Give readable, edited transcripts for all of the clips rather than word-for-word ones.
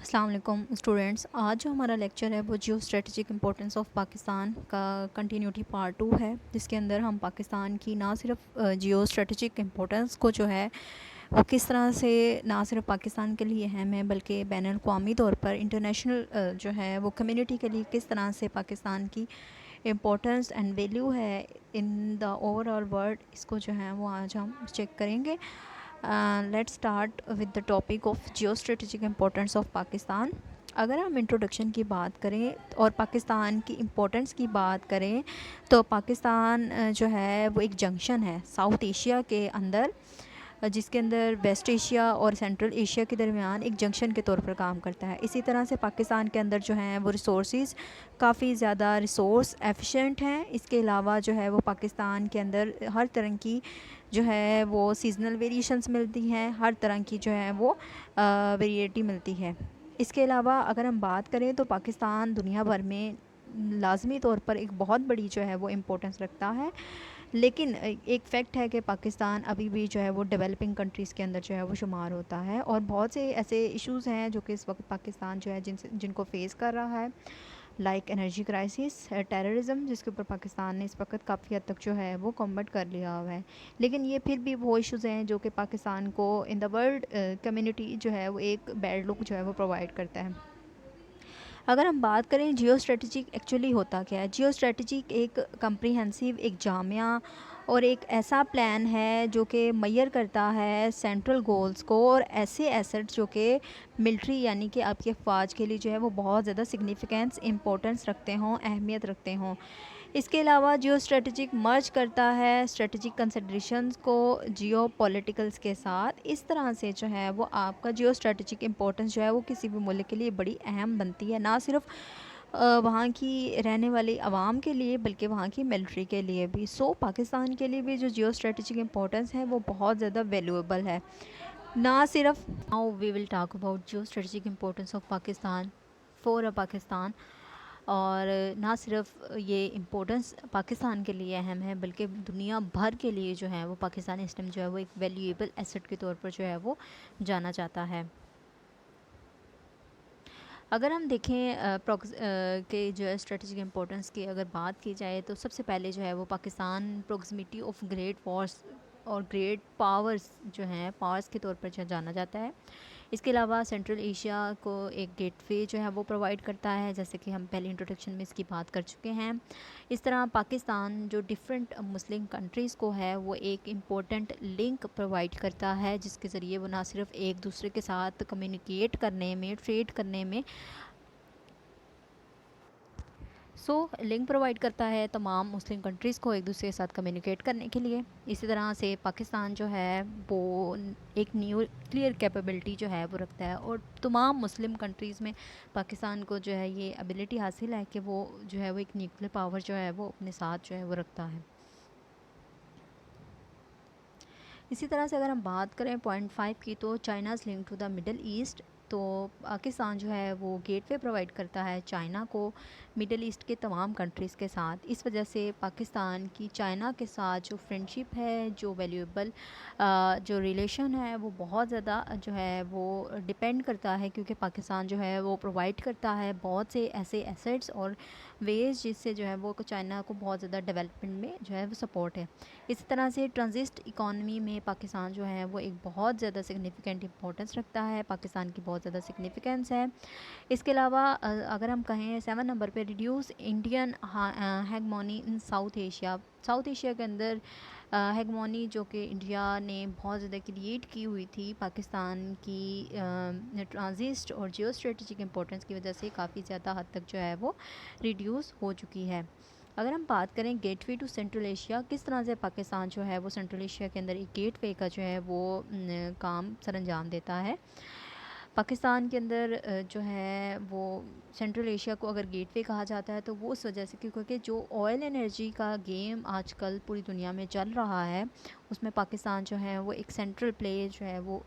السلام علیکم اسٹوڈینٹس. آج جو ہمارا لیکچر ہے وہ geostrategic importance of Pakistan کا کنٹینیوٹی پارٹ 2 ہے، جس کے اندر ہم پاکستان کی نہ صرف جیو اسٹریٹجک امپورٹنس کو جو ہے وہ کس طرح سے نہ صرف پاکستان کے لیے اہم ہے بلکہ بین الاقوامی طور پر انٹرنیشنل جو ہے وہ کمیونٹی کے لیے کس طرح سے پاکستان کی امپورٹنس اینڈ ویلیو ہے ان دا اوور آل ورلڈ، اس کو جو ہے وہ آج ہم چیک کریں گے. Let start with the topic of geostrategic importance of Pakistan. اگر ہم انٹروڈکشن کی بات کریں اور پاکستان کی امپورٹنس کی بات کریں تو پاکستان جو ہے وہ ایک جنکشن ہے ساؤتھ ایشیا کے اندر، جس کے اندر ویسٹ ایشیا اور سینٹرل ایشیا کے درمیان ایک جنکشن کے طور پر کام کرتا ہے. اسی طرح سے پاکستان کے اندر جو ہیں وہ ریسورسز کافی زیادہ ریسورس ایفیشینٹ ہیں. اس کے علاوہ جو ہے وہ پاکستان کے اندر ہر طرح کی جو ہے وہ سیزنل ویریشنز ملتی ہیں، ہر طرح کی جو ہے وہ ویریٹی ملتی ہے. اس کے علاوہ اگر ہم بات کریں تو پاکستان دنیا بھر میں لازمی طور پر ایک بہت بڑی جو ہے وہ امپورٹنس رکھتا ہے، لیکن ایک فیکٹ ہے کہ پاکستان ابھی بھی جو ہے وہ ڈیولپنگ کنٹریز کے اندر جو ہے وہ شمار ہوتا ہے، اور بہت سے ایسے ایشوز ہیں جو کہ اس وقت پاکستان جو ہے جن کو فیس کر رہا ہے، لائک انرجی کرائسس، ٹیررزم، جس کے اوپر پاکستان نے اس وقت کافی حد تک جو ہے وہ کمبٹ کر لیا ہوا ہے. لیکن یہ پھر بھی وہ ایشوز ہیں جو کہ پاکستان کو ان دا ورلڈ کمیونٹی جو ہے وہ ایک بیڈ لک جو ہے وہ پرووائڈ کرتا ہے. اگر ہم بات کریں جیو اسٹریٹجک ایکچولی ہوتا کیا ہے، جیو اسٹریٹجک ایک کمپریہنسو، ایک جامعہ اور ایک ایسا پلان ہے جو کہ میئر کرتا ہے سینٹرل گولز کو اور ایسے ایسٹس جو کہ ملٹری یعنی کہ آپ کی افواج کے لیے جو ہے وہ بہت زیادہ سگنیفیکنس امپورٹنس رکھتے ہوں، اہمیت رکھتے ہوں. اس کے علاوہ جیو اسٹریٹجک مرج کرتا ہے اسٹریٹجک کنسیڈریشنز کو جیو پولیٹیکلز کے ساتھ. اس طرح سے جو ہے وہ آپ کا جیو اسٹریٹجک امپورٹنس جو ہے وہ کسی بھی ملک کے لیے بڑی اہم بنتی ہے، نہ صرف وہاں کی رہنے والی عوام کے لیے بلکہ وہاں کی ملٹری کے لیے بھی. پاکستان کے لیے بھی جو جیو اسٹریٹجک امپورٹنس ہے وہ بہت زیادہ ویلیویبل ہے. نہ صرف now we will talk about geostrategic importance of Pakistan for Pakistan, اور نہ صرف یہ امپورٹنس پاکستان کے لیے اہم ہے بلکہ دنیا بھر کے لیے جو ہے وہ پاکستانی سسٹم جو ہے وہ ایک ویلیویبل ایسٹ کے طور پر جو ہے وہ جانا جاتا ہے. اگر ہم دیکھیں کہ جو ہے اسٹریٹجک امپورٹنس کی اگر بات کی جائے تو سب سے پہلے جو ہے وہ Pakistan proximity of great force اور گریٹ پاورز جو ہیں پاورز کے طور پر جانا جاتا ہے. اس کے علاوہ سینٹرل ایشیا کو ایک گیٹ وے جو ہے وہ پرووائڈ کرتا ہے، جیسے کہ ہم پہلے انٹروڈکشن میں اس کی بات کر چکے ہیں. اس طرح پاکستان جو ڈفرینٹ مسلم کنٹریز کو ہے وہ ایک امپورٹنٹ لنک پرووائڈ کرتا ہے، جس کے ذریعے وہ نہ صرف ایک دوسرے کے ساتھ کمیونیکیٹ کرنے میں، ٹریڈ کرنے میں لنک پرووائڈ کرتا ہے تمام مسلم کنٹریز کو ایک دوسرے کے ساتھ کمیونیکیٹ کرنے کے لیے. اسی طرح سے پاکستان جو ہے وہ ایک نیوکلیئر کیپیبلٹی جو ہے وہ رکھتا ہے، اور تمام مسلم کنٹریز میں پاکستان کو جو ہے یہ ایبلٹی حاصل ہے کہ وہ جو ہے وہ ایک نیوکلیئر پاور جو ہے وہ اپنے ساتھ جو ہے وہ رکھتا ہے. اسی طرح سے اگر ہم بات کریں پوائنٹ 5 کی تو China's link to the Middle East, تو پاکستان جو ہے وہ گیٹ وے پرووائڈ کرتا ہے چائنا کو مڈل ایسٹ کے تمام کنٹریز کے ساتھ. اس وجہ سے پاکستان کی چائنا کے ساتھ جو فرینڈشپ ہے، جو ویلیویبل جو ریلیشن ہے وہ بہت زیادہ جو ہے وہ ڈپینڈ کرتا ہے، کیونکہ پاکستان جو ہے وہ پرووائڈ کرتا ہے بہت سے ایسے ایسٹس اور ویز جس سے جو ہے وہ چائنا کو بہت زیادہ ڈیولپمنٹ میں جو ہے وہ سپورٹ ہے. اسی طرح سے ٹرانزسٹ اکانومی میں پاکستان جو ہے وہ ایک بہت زیادہ سگنیفیکنٹ امپورٹنس رکھتا ہے، پاکستان کی بہت زیادہ سگنیفیکنس ہے. اس کے علاوہ اگر ہم کہیں 7 نمبر پہ reduce Indian hegemony in South Asia. South Asia کے اندر ہیگمونی جو کہ انڈیا نے بہت زیادہ کریٹ کی ہوئی تھی، پاکستان کی ٹرانزسٹ اور جیو اسٹریٹجک امپورٹنس کی وجہ سے کافی زیادہ حد تک جو ہے وہ ریڈیوس ہو چکی ہے. اگر ہم بات کریں gateway to Central Asia, کس طرح سے پاکستان جو ہے وہ سینٹرل ایشیا کے اندر ایک گیٹ وے کا جو ہے وہ کام سر انجام دیتا ہے. پاکستان کے اندر جو ہے وہ سینٹرل ایشیا کو اگر گیٹ وے کہا جاتا ہے تو وہ اس وجہ سے کیونکہ جو آئل انرجی کا گیم آج کل پوری دنیا میں چل رہا ہے اس میں پاکستان جو ہے وہ ایک سینٹرل پلے جو ہے وہ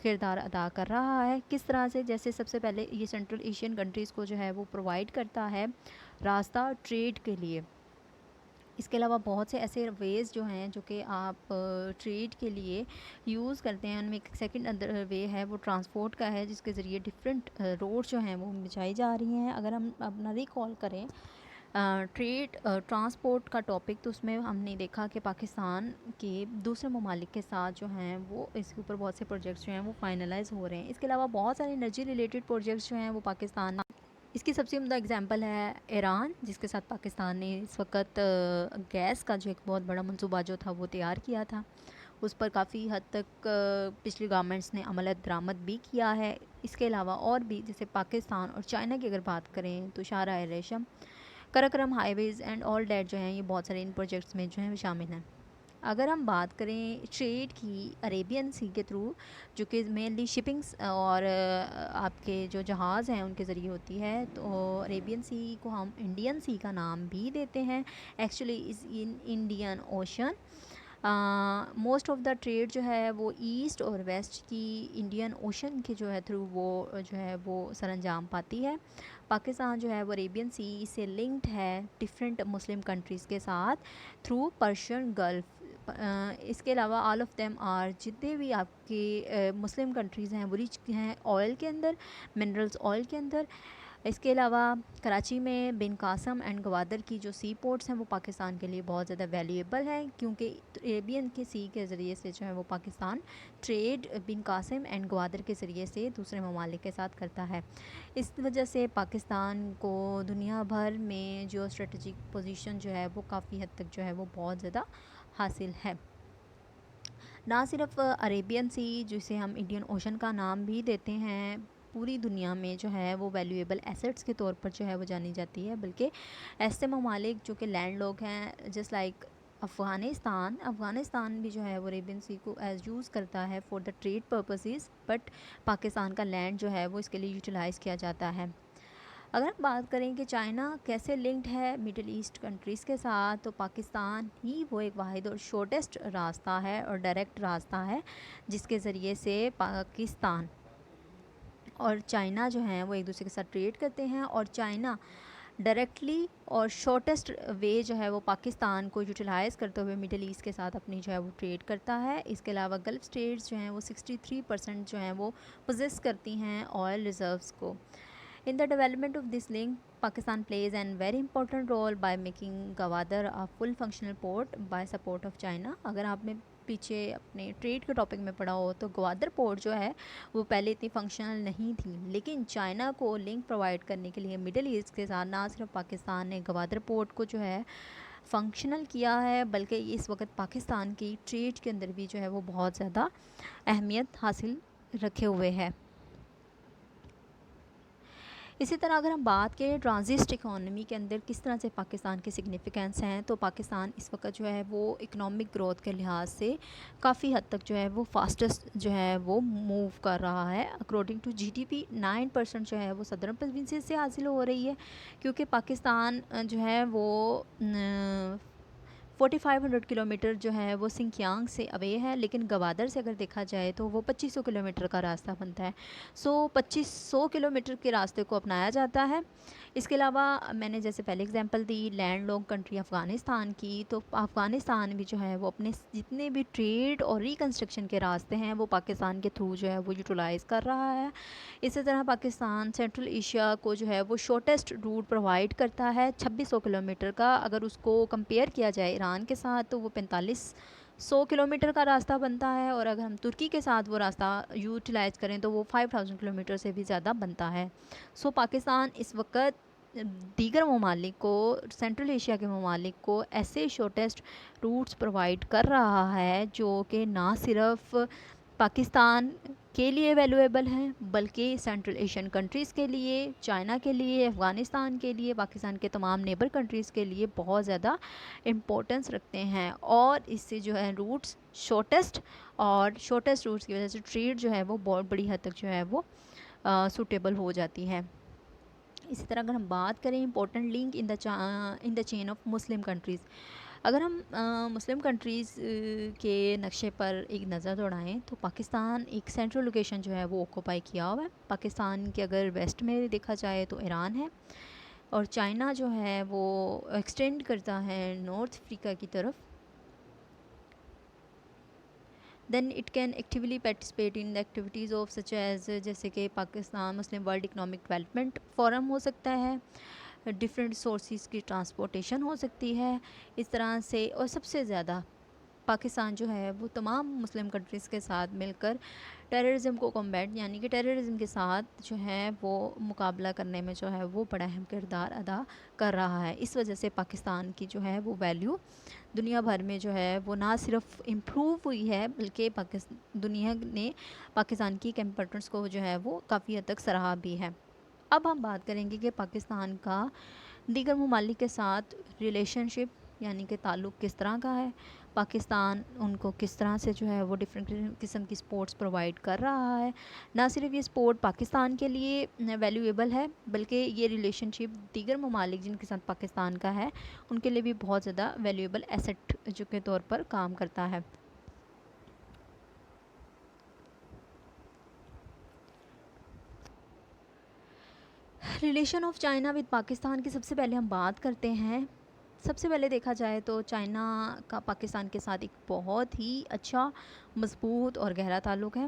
کردار ادا کر رہا ہے. کس طرح سے؟ جیسے سب سے پہلے یہ سینٹرل ایشین کنٹریز کو جو ہے وہ پرووائڈ کرتا ہے راستہ ٹریڈ کے لیے. اس کے علاوہ بہت سے ایسے ویز جو ہیں جو کہ آپ ٹریڈ کے لیے یوز کرتے ہیں. ان میں ایک سیکنڈ ادر وے ہے وہ ٹرانسپورٹ کا ہے، جس کے ذریعے ڈفرینٹ روڈ جو ہیں وہ بچائی جا رہی ہیں. اگر ہم اپنا ریکال کریں ٹریڈ ٹرانسپورٹ کا ٹاپک، تو اس میں ہم نے دیکھا کہ پاکستان کے دوسرے ممالک کے ساتھ جو ہیں وہ اس کے اوپر بہت سے پروجیکٹس جو ہیں وہ فائنلائز ہو رہے ہیں. اس کے علاوہ بہت سارے انرجی ریلیٹڈ پروجیکٹس جو ہیں وہ پاکستان، اس کی سب سے عمدہ اگزامپل ہے ایران، جس کے ساتھ پاکستان نے اس وقت گیس کا جو ایک بہت بڑا منصوبہ جو تھا وہ تیار کیا تھا. اس پر کافی حد تک پچھلی گورنمنٹس نے عمل درآمد بھی کیا ہے. اس کے علاوہ اور بھی جیسے پاکستان اور چائنا کی اگر بات کریں تو شاہراہ ریشم، Karakoram highways and all that جو ہیں یہ بہت سارے ان پروجیکٹس میں جو ہیں شامل ہیں. اگر ہم بات کریں ٹریڈ کی عریبین سی کے تھرو، جو کہ مینلی شپنگس اور آپ کے جو جہاز ہیں ان کے ذریعے ہوتی ہے، تو عریبین سی کو ہم انڈین سی کا نام بھی دیتے ہیں. Actually is in Indian Ocean. Most of the trade جو ہے وہ ایسٹ اور ویسٹ کی انڈین اوشن کے جو ہے تھرو وہ جو ہے وہ سر انجام پاتی ہے. پاکستان جو ہے وہ عریبین سی سے لنکڈ ہے ڈفرینٹ مسلم کنٹریز کے ساتھ تھرو پرشین گلف. اس کے علاوہ آل آف دیم آر، جتنے بھی آپ کے مسلم کنٹریز ہیں وہ ریچ ہیں آئل کے اندر، منرلز آئل کے اندر. اس کے علاوہ کراچی میں بن قاسم اینڈ گوادر کی جو سی پورٹس ہیں وہ پاکستان کے لیے بہت زیادہ ویلیویبل ہیں، کیونکہ عریبین کے سی کے ذریعے سے جو ہے وہ پاکستان ٹریڈ بن قاسم اینڈ گوادر کے ذریعے سے دوسرے ممالک کے ساتھ کرتا ہے. اس وجہ سے پاکستان کو دنیا بھر میں جو اسٹریٹجک پوزیشن جو ہے وہ کافی حد تک جو ہے وہ بہت زیادہ حاصل ہے. نہ صرف عریبین سی، جسے ہم انڈین اوشن کا نام بھی دیتے ہیں، پوری دنیا میں جو ہے وہ ویلیویبل ایسٹس کے طور پر جو ہے وہ جانی جاتی ہے، بلکہ ایسے ممالک جو کہ لینڈ لوگ ہیں جس لائک افغانستان بھی جو ہے وہ عریبین سی کو ایز یوز کرتا ہے for the trade purposes, but Pakistan کا لینڈ جو ہے وہ اس کے لیے یوٹیلائز کیا جاتا ہے. اگر ہم بات کریں کہ چائنا کیسے لنکڈ ہے مڈل ایسٹ کنٹریز کے ساتھ، تو پاکستان ہی وہ ایک واحد اور شارٹیسٹ راستہ ہے اور ڈائریکٹ راستہ ہے جس کے ذریعے سے پاکستان اور چائنا جو ہیں وہ ایک دوسرے کے ساتھ ٹریڈ کرتے ہیں. اور چائنا ڈائریکٹلی اور شارٹیسٹ وے جو ہے وہ پاکستان کو یوٹیلائز کرتے ہوئے مڈل ایسٹ کے ساتھ اپنی جو ہے وہ ٹریڈ کرتا ہے. اس کے علاوہ گلف اسٹیٹس جو ہیں وہ 63% جو ہیں وہ پوزیس کرتی ہیں آئل ریزروز کو. In the development of this link, Pakistan plays a very important role by making Gwadar a full functional port by support of China. اگر آپ نے پیچھے اپنے ٹریڈ کے ٹاپک میں پڑھا ہو تو گوادر پورٹ جو ہے وہ پہلے اتنی فنکشنل نہیں تھی، لیکن چائنا کو لنک پرووائڈ کرنے کے لیے مڈل ایسٹ کے ساتھ نہ صرف پاکستان نے گوادر پورٹ کو جو ہے فنکشنل کیا ہے، بلکہ اس وقت پاکستان کی ٹریڈ کے اندر بھی جو ہے وہ بہت زیادہ اہمیت حاصل رکھے ہوئے ہے. اسی طرح اگر ہم بات کریں ٹرانزسٹ اکانومی کے اندر کس طرح سے پاکستان کے سگنیفیکنس ہیں، تو پاکستان اس وقت جو ہے وہ اکنامک گروتھ کے لحاظ سے کافی حد تک جو ہے وہ فاسٹسٹ جو ہے وہ موو کر رہا ہے. According to G D P 9% جو ہے وہ صدرن پروونسز سے حاصل ہو رہی ہے، کیونکہ پاکستان جو ہے وہ 4500 کلومیٹر جو ہے وہ سنکیانگ سے اوے ہے، لیکن گوادر سے اگر دیکھا جائے تو وہ 2500 کلومیٹر کا راستہ بنتا ہے. 2500 کلومیٹر کے راستے کو اپنایا جاتا ہے. اس کے علاوہ میں نے جیسے پہلے اگزامپل دی لینڈ لانگ کنٹری افغانستان کی، تو افغانستان بھی جو ہے وہ اپنے جتنے بھی ٹریڈ اور ریکنسٹرکشن کے راستے ہیں وہ پاکستان کے تھرو جو ہے وہ یوٹیلائز کر رہا ہے. اسی طرح پاکستان سینٹرل ایشیا کو جو ہے وہ شارٹیسٹ روٹ پرووائڈ کرتا ہے 2600 کلومیٹر کا. اگر اس کو کمپیئر کیا جائے ایران کے ساتھ تو وہ 4500 کلومیٹر کا راستہ بنتا ہے، اور اگر ہم ترکی کے ساتھ وہ راستہ یوٹیلائز کریں تو وہ 5000 کلومیٹر سے بھی زیادہ بنتا ہے. پاکستان اس وقت دیگر ممالک کو، سینٹرل ایشیا کے ممالک کو ایسے شارٹیسٹ روٹس پرووائڈ کر رہا ہے جو کہ نہ صرف پاکستان کے لیے ویلیویبل ہیں بلکہ سینٹرل ایشین کنٹریز کے لیے، چائنا کے لیے، افغانستان کے لیے، پاکستان کے تمام نیبر کنٹریز کے لیے بہت زیادہ امپورٹنس رکھتے ہیں. اور اس سے جو ہے روٹس شارٹیسٹ روٹس کی وجہ سے ٹریڈ جو ہے وہ بہت بڑی حد تک جو ہے وہ سوٹیبل ہو جاتی ہے. اسی طرح اگر ہم بات کریں important link in the chain of Muslim countries, اگر ہم مسلم کنٹریز کے نقشے پر ایک نظر دوڑائیں تو پاکستان ایک سینٹرل لوکیشن جو ہے وہ آکوپائی کیا ہوا ہے. پاکستان کے اگر ویسٹ میں دیکھا جائے تو ایران ہے، اور چائنا جو ہے وہ ایکسٹینڈ کرتا ہے نارتھ افریقہ کی طرف. Then it can actually participate in activities of such as جیسے کہ Pakistan Muslim World Economic Development Forum ہو سکتا ہے, ڈفرینٹ سورسز کی ٹرانسپورٹیشن ہو سکتی ہے اس طرح سے. اور سب سے زیادہ پاکستان جو ہے وہ تمام مسلم کنٹریز کے ساتھ مل کر ٹیررزم کو کمبیٹ یعنی کہ ٹیررزم کے ساتھ جو ہے وہ مقابلہ کرنے میں جو ہے وہ بڑا اہم کردار ادا کر رہا ہے. اس وجہ سے پاکستان کی جو ہے وہ ویلیو دنیا بھر میں جو ہے وہ نہ صرف امپروو ہوئی ہے بلکہ دنیا نے پاکستان کی امپورٹنس کو جو ہے وہ کافی حد تک سراہا بھی ہے. اب ہم بات کریں گے کہ پاکستان کا دیگر ممالک کے ساتھ ریلیشن شپ یعنی کہ تعلق کس طرح کا ہے. پاکستان ان کو کس طرح سے جو ہے وہ ڈفرینٹ قسم کی سپورٹس پرووائڈ کر رہا ہے. نہ صرف یہ سپورٹ پاکستان کے لیے ویلیویبل ہے بلکہ یہ ریلیشن شپ دیگر ممالک جن کے ساتھ پاکستان کا ہے ان کے لیے بھی بہت زیادہ ویلیویبل ایسٹ جو کے طور پر کام کرتا ہے. Relation of China with Pakistan کی سب سے پہلے ہم بات کرتے ہیں. سب سے پہلے دیکھا جائے تو چائنا کا پاکستان کے ساتھ ایک بہت ہی اچھا مضبوط اور گہرا تعلق ہے.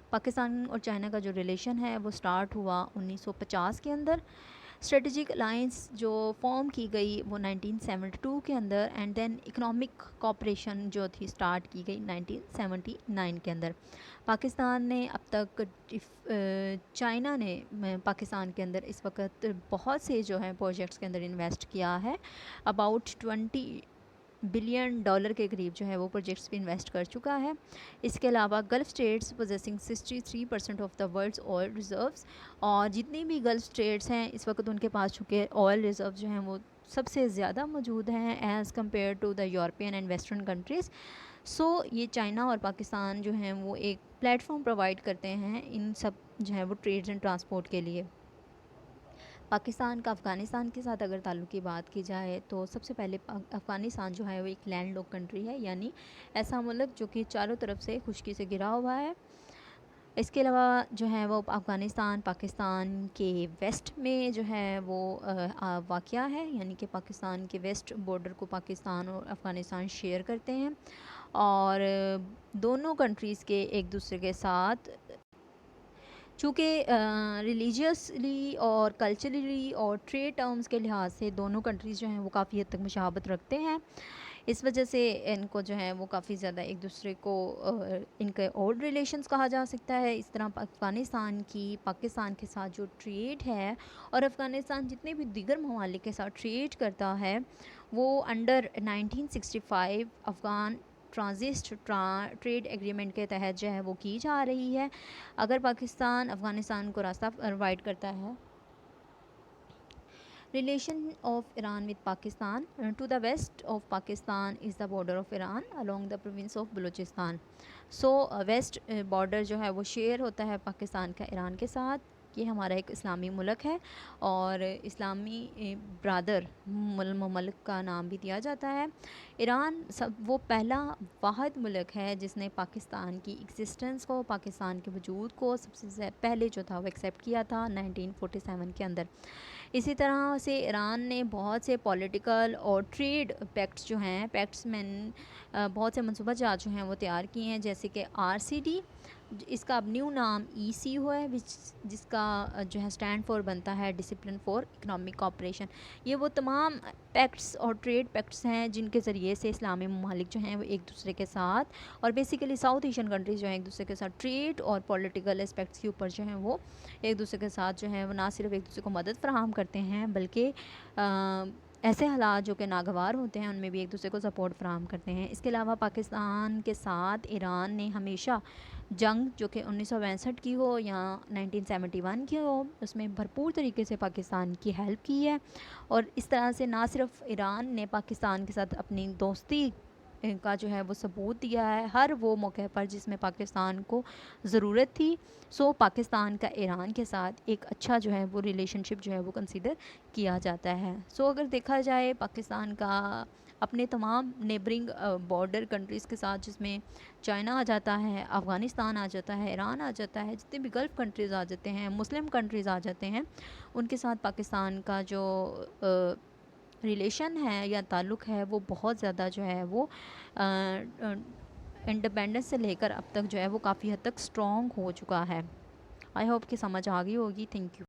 پاکستان اور چائنا کا جو ریلیشن ہے وہ سٹارٹ ہوا 1950 کے اندر. اسٹریٹجک الائنس جو فارم کی گئی وہ 1972 کے اندر اینڈ دین اکنامک کوآپریشن جو تھی سٹارٹ کی گئی 1979 کے اندر. پاکستان نے اب تک چائنا نے پاکستان کے اندر اس وقت بہت سے جو ہیں پروجیکٹس کے اندر انویسٹ کیا ہے. اباؤٹ $20 بلین کے قریب جو ہے وہ پروجیکٹس بھی انویسٹ کر چکا ہے. اس کے علاوہ Gulf states possessing 63% of the world's oil reserves, اور جتنی بھی گلف اسٹیٹس ہیں اس وقت ان کے پاس چونکہ آئل ریزرو جو ہیں وہ سب سے زیادہ موجود ہیں as compared to the European and western countries. So یہ چائنا اور پاکستان جو ہیں وہ ایک پلیٹ فارم پرووائڈ کرتے ہیں ان سب جو ہے وہ ٹریڈز اینڈ ٹرانسپورٹ کے لیے. پاکستان کا افغانستان کے ساتھ اگر تعلق کی بات کی جائے تو سب سے پہلے افغانستان جو ہے وہ ایک لینڈ لاک کنٹری ہے یعنی ایسا ملک جو کہ چاروں طرف سے خشکی سے گھرا ہوا ہے. اس کے علاوہ جو ہے وہ افغانستان پاکستان کے ویسٹ میں جو ہے وہ واقع ہے یعنی کہ پاکستان کے ویسٹ بارڈر کو پاکستان اور افغانستان شیئر کرتے ہیں. اور دونوں کنٹریز کے ایک دوسرے کے ساتھ چونکہ ریلیجیسلی اور کلچرلی اور ٹریڈ ٹرمز کے لحاظ سے دونوں کنٹریز جو ہیں وہ کافی حد تک مشابہت رکھتے ہیں. اس وجہ سے ان کو جو ہے وہ کافی زیادہ ایک دوسرے کو ان کے اولڈ ریلیشنز کہا جا سکتا ہے. اس طرح افغانستان کی پاکستان کے ساتھ جو ٹریڈ ہے اور افغانستان جتنے بھی دیگر ممالک کے ساتھ ٹریڈ کرتا ہے وہ انڈر 1965 افغان ٹرانزسٹ ٹریڈ ایگریمنٹ کے تحت جو ہے وہ کی جا رہی ہے. اگر پاکستان افغانستان کو راستہ پرووائڈ کرتا ہے. Relation of Iran with Pakistan to the west of Pakistan is the border of Iran along the province of Balochistan. So west border جو ہے وہ شیئر ہوتا ہے پاکستان کا ایران کے ساتھ. یہ ہمارا ایک اسلامی ملک ہے اور اسلامی برادر مملک کا نام بھی دیا جاتا ہے. ایران وہ پہلا واحد ملک ہے جس نے پاکستان کی ایگزسٹنس کو پاکستان کے وجود کو سب سے پہلے جو تھا وہ ایکسیپٹ کیا تھا 1947 کے اندر. اسی طرح سے ایران نے بہت سے پولیٹیکل اور ٹریڈ پیکٹس جو ہیں پیکٹس میں بہت سے منصوبہ جات جو ہیں وہ تیار کیے ہیں جیسے کہ RCD. اس کا اب نیو نام EC ہوا ہے جس کا جو ہے اسٹینڈ فار بنتا ہے ڈسپلن فار اکنامک کوآپریشن. یہ وہ تمام پیکٹس اور ٹریڈ پیکٹس ہیں جن کے ذریعے سے اسلامی ممالک جو ہیں وہ ایک دوسرے کے ساتھ اور بیسیکلی ساؤتھ ایشین کنٹریز جو ہیں ایک دوسرے کے ساتھ ٹریڈ اور پولیٹیکل اسپیکٹس کے اوپر جو ہیں وہ ایک دوسرے کے ساتھ جو ہے وہ نہ صرف ایک دوسرے کو مدد فراہم کرتے ہیں بلکہ ایسے حالات جو کہ ناگوار ہوتے ہیں ان میں بھی ایک دوسرے کو سپورٹ فراہم کرتے ہیں. اس کے علاوہ پاکستان کے ساتھ ایران نے ہمیشہ جنگ جو کہ 1962 کی ہو یا 1971 کی ہو اس میں بھرپور طریقے سے پاکستان کی ہیلپ کی ہے. اور اس طرح سے نہ صرف ایران نے پاکستان کے ساتھ اپنی دوستی کا جو ہے وہ ثبوت دیا ہے ہر وہ موقع پر جس میں پاکستان کو ضرورت تھی. سو پاکستان کا ایران کے ساتھ ایک اچھا جو ہے وہ ریلیشن شپ جو ہے وہ کنسیڈر کیا جاتا ہے. سو اگر دیکھا جائے پاکستان کا اپنے تمام نیبرنگ بارڈر کنٹریز کے ساتھ، جس میں چائنا آ جاتا ہے، افغانستان آ جاتا ہے، ایران آ جاتا ہے، جتنے بھی گلف کنٹریز آ جاتے ہیں، مسلم کنٹریز آ جاتے ہیں، ان کے ساتھ پاکستان کا جو ریلیشن ہے یا تعلق ہے وہ بہت زیادہ جو ہے وہ انڈیپینڈنس سے لے کر اب تک جو ہے وہ کافی حد تک اسٹرانگ ہو چکا ہے. آئی ہوپ کہ سمجھ آ گئی ہوگی. Thank you.